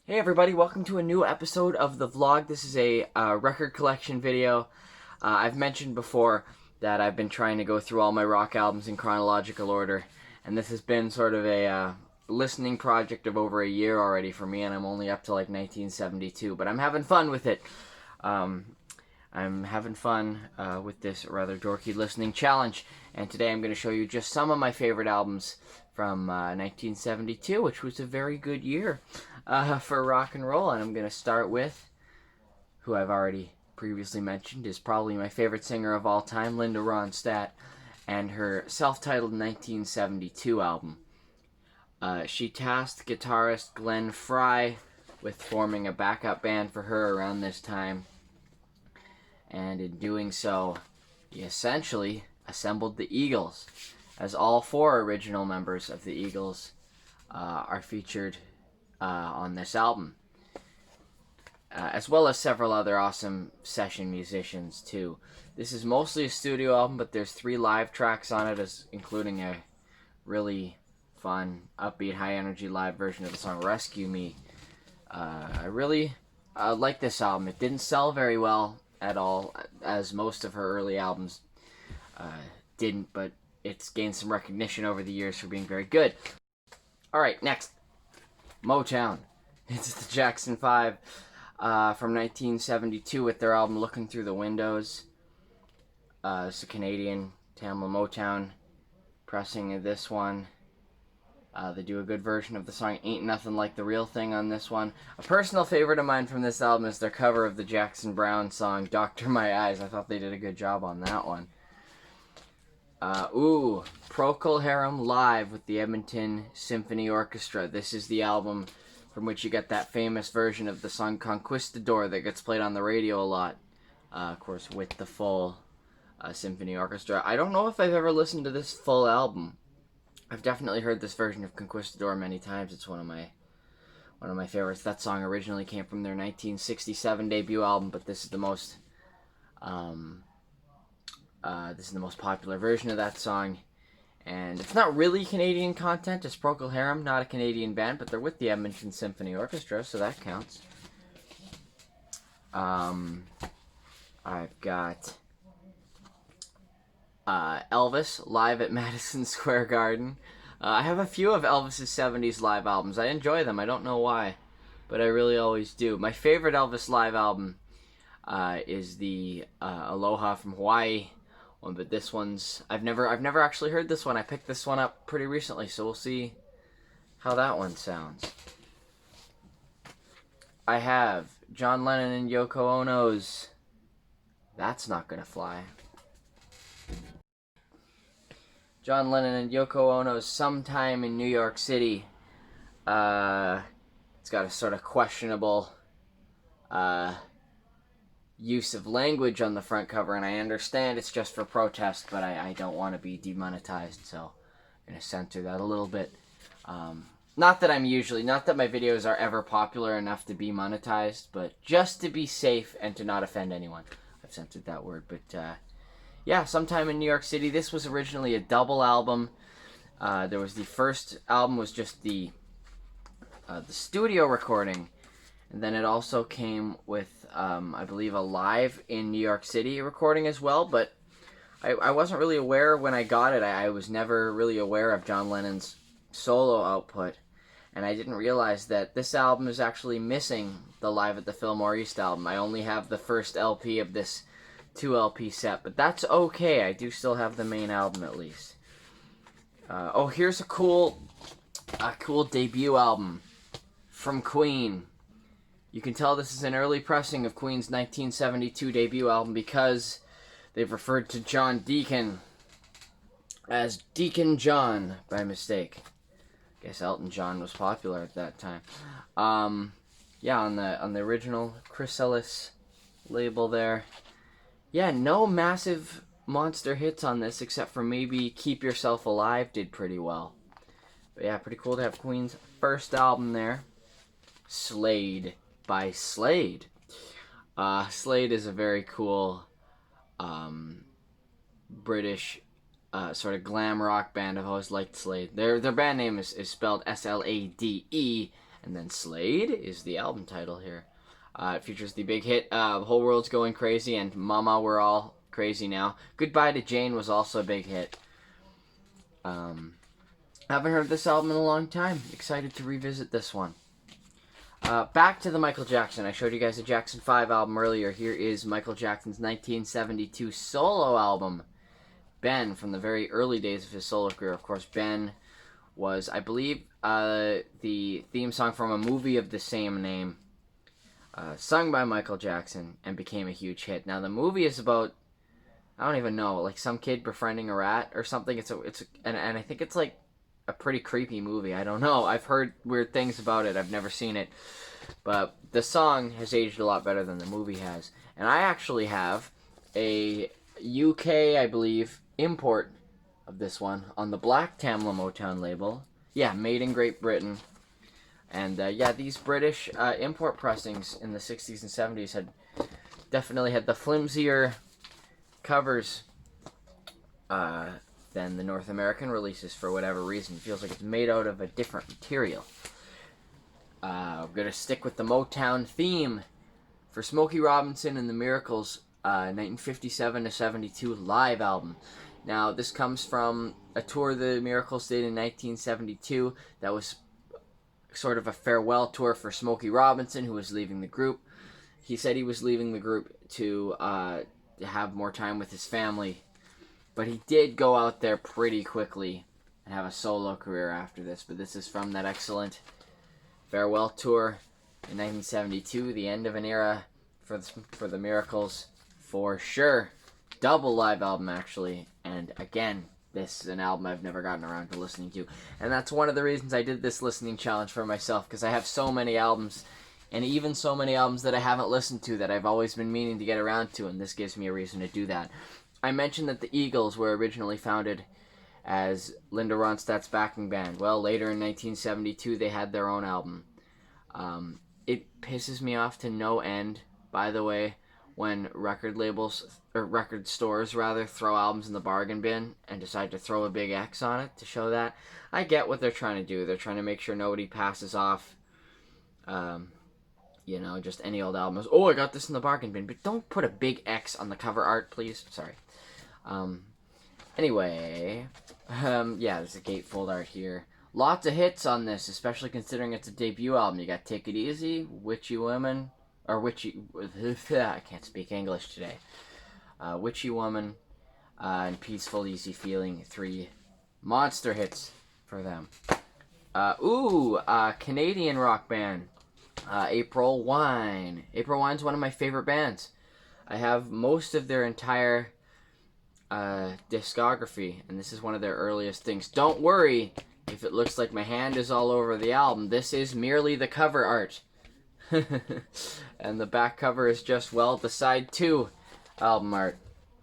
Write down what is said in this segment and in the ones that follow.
Hey everybody, welcome to a new episode of the vlog. This is a record collection video. I've mentioned before that I've been trying to go through all my rock albums in chronological order, and this has been sort of a listening project of over a year already for me, and I'm only up to like 1972, but I'm having fun with it. I'm having fun with this rather dorky listening challenge, and today I'm going to show you just some of my favorite albums from 1972, which was a very good year for rock and roll. And I'm going to start with, who I've already previously mentioned, is probably my favorite singer of all time, Linda Ronstadt, and her self-titled 1972 album. She tasked guitarist Glenn Frey with forming a backup band for her around this time, and in doing so, he essentially assembled the Eagles, as all four original members of the Eagles are featured on this album, as well as several other awesome session musicians too. This is mostly a studio album, but there's 3 live tracks on it, including a really fun, upbeat, high-energy live version of the song Rescue Me. I really like this album. It didn't sell very well at all, as most of her early albums didn't, but it's gained some recognition over the years for being very good. Alright, next. Motown. It's the Jackson 5 from 1972 with their album Looking Through the Windows. It's a Canadian Tamla Motown pressing of this one. They do a good version of the song Ain't Nothing Like the Real Thing on this one. A personal favorite of mine from this album is their cover of the Jackson Browne song Doctor My Eyes. I thought they did a good job on that one. Procol Harum live with the Edmonton Symphony Orchestra. This is the album from which you get that famous version of the song Conquistador that gets played on the radio a lot. Of course, with the full symphony orchestra. I don't know if I've ever listened to this full album. I've definitely heard this version of Conquistador many times. It's one of my favorites. That song originally came from their 1967 debut album, but this is the most popular version of that song. And it's not really Canadian content. It's Procol Harum, not a Canadian band, but they're with the Edmonton Symphony Orchestra, so that counts. I've got Elvis live at Madison Square Garden. I have a few of Elvis's 70s live albums. I enjoy them. I don't know why, but I really always do. My favorite Elvis live album is the Aloha from Hawaii one, but this one's I've never actually heard this one. I picked this one up pretty recently, so we'll see how that one sounds. I have John Lennon and Yoko Ono's That's Not Gonna Fly. John Lennon and Yoko Ono's Sometime in New York City. It's got a sort of questionable use of language on the front cover, and I understand it's just for protest, but I don't want to be demonetized, so I'm going to censor that a little bit. Not that my videos are ever popular enough to be monetized, but just to be safe and to not offend anyone. I've censored that word, but yeah, Sometime in New York City. This was originally a double album. There was the first album was just the studio recording, and then it also came with, I believe, a live in New York City recording as well, but I wasn't really aware when I got it. I was never really aware of John Lennon's solo output, and I didn't realize that this album is actually missing the Live at the Fillmore East album. I only have the first LP of this 2 LP set, but that's okay. I do still have the main album at least. Here's a cool debut album from Queen. You can tell this is an early pressing of Queen's 1972 debut album because they've referred to John Deacon as Deacon John by mistake. I guess Elton John was popular at that time. Yeah, on the original Chris Ellis label there. Yeah, no massive monster hits on this, except for maybe Keep Yourself Alive did pretty well. But yeah, pretty cool to have Queen's first album there. Slade by Slade. Slade is a very cool British sort of glam rock band. I've always liked Slade. Their band name is spelled Slade, And then Slade is the album title here. It features the big hit, The Whole World's Going Crazy, and Mama, We're All Crazy Now. Goodbye to Jane was also a big hit. Haven't heard this album in a long time. Excited to revisit this one. Back to the Michael Jackson. I showed you guys the Jackson 5 album earlier. Here is Michael Jackson's 1972 solo album, Ben, from the very early days of his solo career. Of course, Ben was, I believe, the theme song from a movie of the same name, sung by Michael Jackson, and became a huge hit. Now, the movie is about, I don't even know, like some kid befriending a rat or something. And I think it's like a pretty creepy movie. I don't know. I've heard weird things about it. I've never seen it. But the song has aged a lot better than the movie has. And I actually have a UK, I believe, import of this one on the Black Tamla Motown label. Yeah, made in Great Britain. And yeah, these British import pressings in the 60s and 70s had definitely had the flimsier covers than the North American releases for whatever reason. It feels like it's made out of a different material. I'm going to stick with the Motown theme for Smokey Robinson and the Miracles' 1957-72 live album. Now, this comes from a tour the Miracles did in 1972 that was sort of a farewell tour for Smokey Robinson, who was leaving the group. He said he was leaving the group to have more time with his family, but he did go out there pretty quickly and have a solo career after this. But this is from that excellent farewell tour in 1972, the end of an era for the Miracles, for sure. Double live album, actually, and again, this is an album I've never gotten around to listening to, and that's one of the reasons I did this listening challenge for myself, because I have so many albums, and even so many albums that I haven't listened to that I've always been meaning to get around to, and this gives me a reason to do that. I mentioned that the Eagles were originally founded as Linda Ronstadt's backing band. Well, later in 1972, they had their own album. It pisses me off to no end, by the way, when record stores throw albums in the bargain bin and decide to throw a big X on it to show that. I get what they're trying to do. They're trying to make sure nobody passes off, just any old album. Oh, I got this in the bargain bin. But don't put a big X on the cover art, please. Sorry. Anyway, yeah, there's a gatefold art here. Lots of hits on this, especially considering it's a debut album. You got Take It Easy, Witchy Woman, or Witchy... I can't speak English today. Witchy Woman, and Peaceful Easy Feeling, 3 monster hits for them. Canadian rock band, April Wine. April Wine's one of my favorite bands. I have most of their entire discography, and this is one of their earliest things. Don't worry if it looks like my hand is all over the album. This is merely the cover art. And the back cover is just, well, the side 2 album art.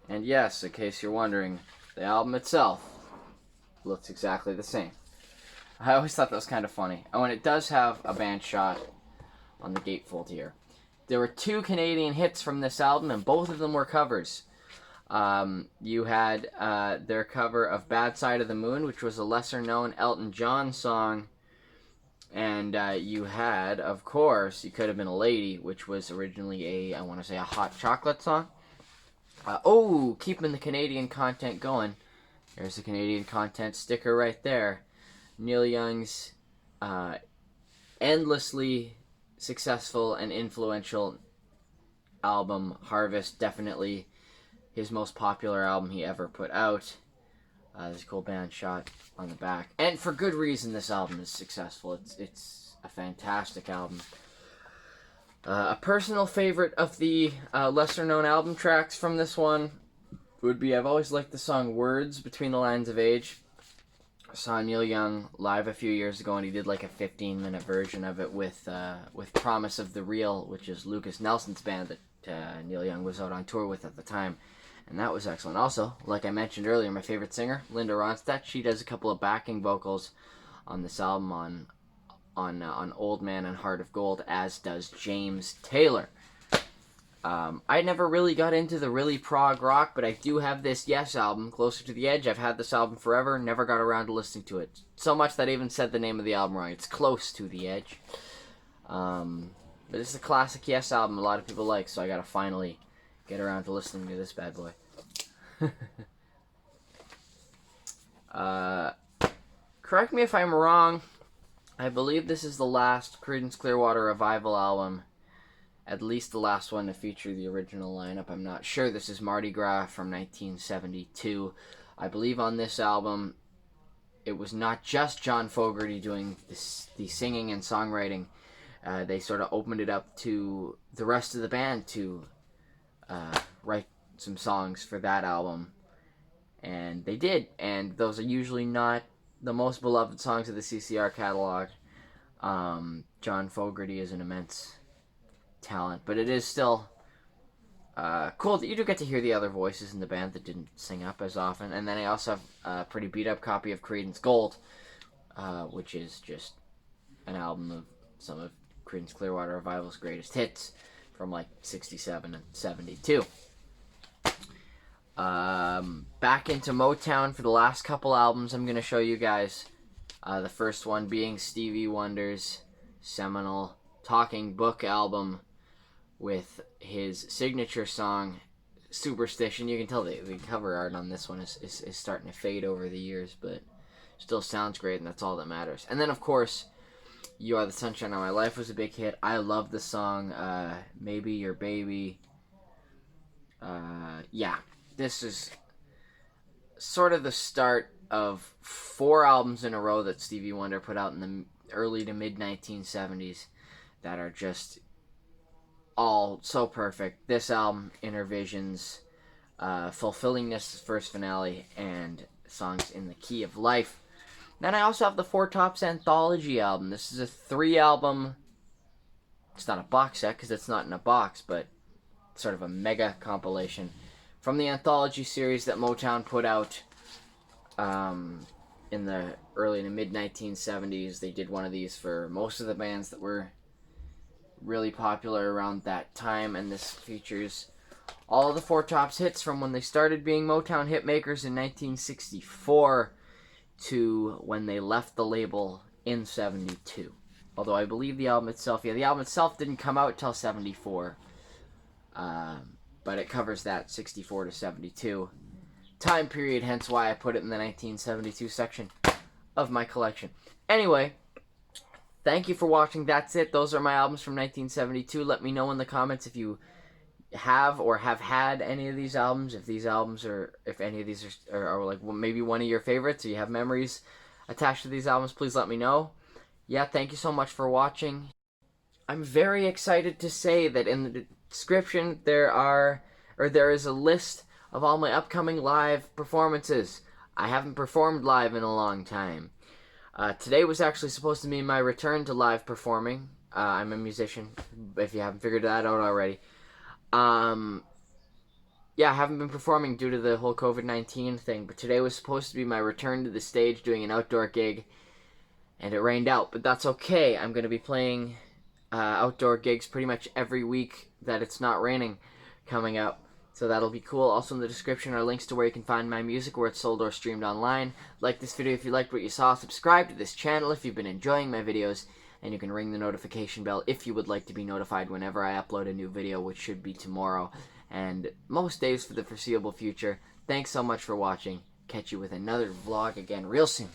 And yes, in case you're wondering, the album itself looks exactly the same. I always thought that was kind of funny. Oh, and it does have a band shot on the gatefold here. There were 2 Canadian hits from this album, and both of them were covers. You had their cover of Bad Side of the Moon, which was a lesser-known Elton John song. And you had, of course, You Could Have Been a Lady, which was originally a hot chocolate song. Keeping the Canadian content going. There's the Canadian content sticker right there. Neil Young's endlessly successful and influential album, Harvest, definitely his most popular album he ever put out. There's a cool band shot on the back. And for good reason this album is successful. It's a fantastic album. A personal favorite of the lesser-known album tracks from this one would be, I've always liked the song Words, Between the Lines of Age. I saw Neil Young live a few years ago, and he did like a 15-minute version of it with Promise of the Real, which is Lucas Nelson's band that Neil Young was out on tour with at the time. And that was excellent. Also, like I mentioned earlier, my favorite singer, Linda Ronstadt, she does a couple of backing vocals on this album on Old Man and Heart of Gold, as does James Taylor. I never really got into the really prog rock, but I do have this Yes album, Closer to the Edge. I've had this album forever, never got around to listening to it. So much that I even said the name of the album wrong. It's Close to the Edge. But it's a classic Yes album a lot of people like, so I gotta finally get around to listening to this bad boy. Correct me if I'm wrong, I believe this is the last Creedence Clearwater Revival album, at least the last one to feature the original lineup. I'm not sure. This is Mardi Gras from 1972. I believe on this album, it was not just John Fogerty doing the singing and songwriting. They sort of opened it up to the rest of the band to write some songs for that album. And they did. And those are usually not the most beloved songs of the CCR catalog. John Fogerty is an immense talent. But it is still cool that you do get to hear the other voices in the band that didn't sing up as often. And then I also have a pretty beat up copy of Creedence Gold, which is just an album of some of Creedence Clearwater Revival's greatest hits from like 67 and 72. Back into Motown for the last couple albums I'm going to show you guys. The first one being Stevie Wonder's seminal Talking Book album with his signature song, Superstition. You can tell the cover art on this one is starting to fade over the years, but still sounds great, and that's all that matters. And then, of course, You Are the Sunshine of My Life was a big hit. I love the song, Maybe Your Baby. Yeah, this is sort of the start of 4 albums in a row that Stevie Wonder put out in the early to mid 1970s that are just all so perfect. This album, Inner Visions, Fulfillingness, first finale, and Songs in the Key of Life. Then I also have the Four Tops Anthology album. This is a 3-album, it's not a box set because it's not in a box, but sort of a mega compilation from the anthology series that Motown put out in the early to mid 1970s. They did one of these for most of the bands that were really popular around that time, and this features all of the Four Tops hits from when they started being Motown hitmakers in 1964 to when they left the label in 72. Although I believe the album itself didn't come out till 74. But it covers that 64 to 72 time period, hence why I put it in the 1972 section of my collection. Anyway, thank you for watching. That's it. Those are my albums from 1972. Let me know in the comments if you have or have had any of these albums, if any of these are like maybe one of your favorites, or you have memories attached to these albums. Please let me know. Yeah, thank you so much for watching. I'm very excited to say that in the description there is a list of all my upcoming live performances. I haven't performed live in a long time. Today was actually supposed to be my return to live performing. I'm a musician, if you haven't figured that out already. Yeah, I haven't been performing due to the whole COVID-19 thing, but today was supposed to be my return to the stage doing an outdoor gig, and it rained out, but that's okay. I'm going to be playing outdoor gigs pretty much every week that it's not raining coming up, so that'll be cool. Also in the description are links to where you can find my music, where it's sold or streamed online. Like this video if you liked what you saw, subscribe to this channel if you've been enjoying my videos, and you can ring the notification bell if you would like to be notified whenever I upload a new video, which should be tomorrow, and most days for the foreseeable future. Thanks so much for watching. Catch you with another vlog again real soon.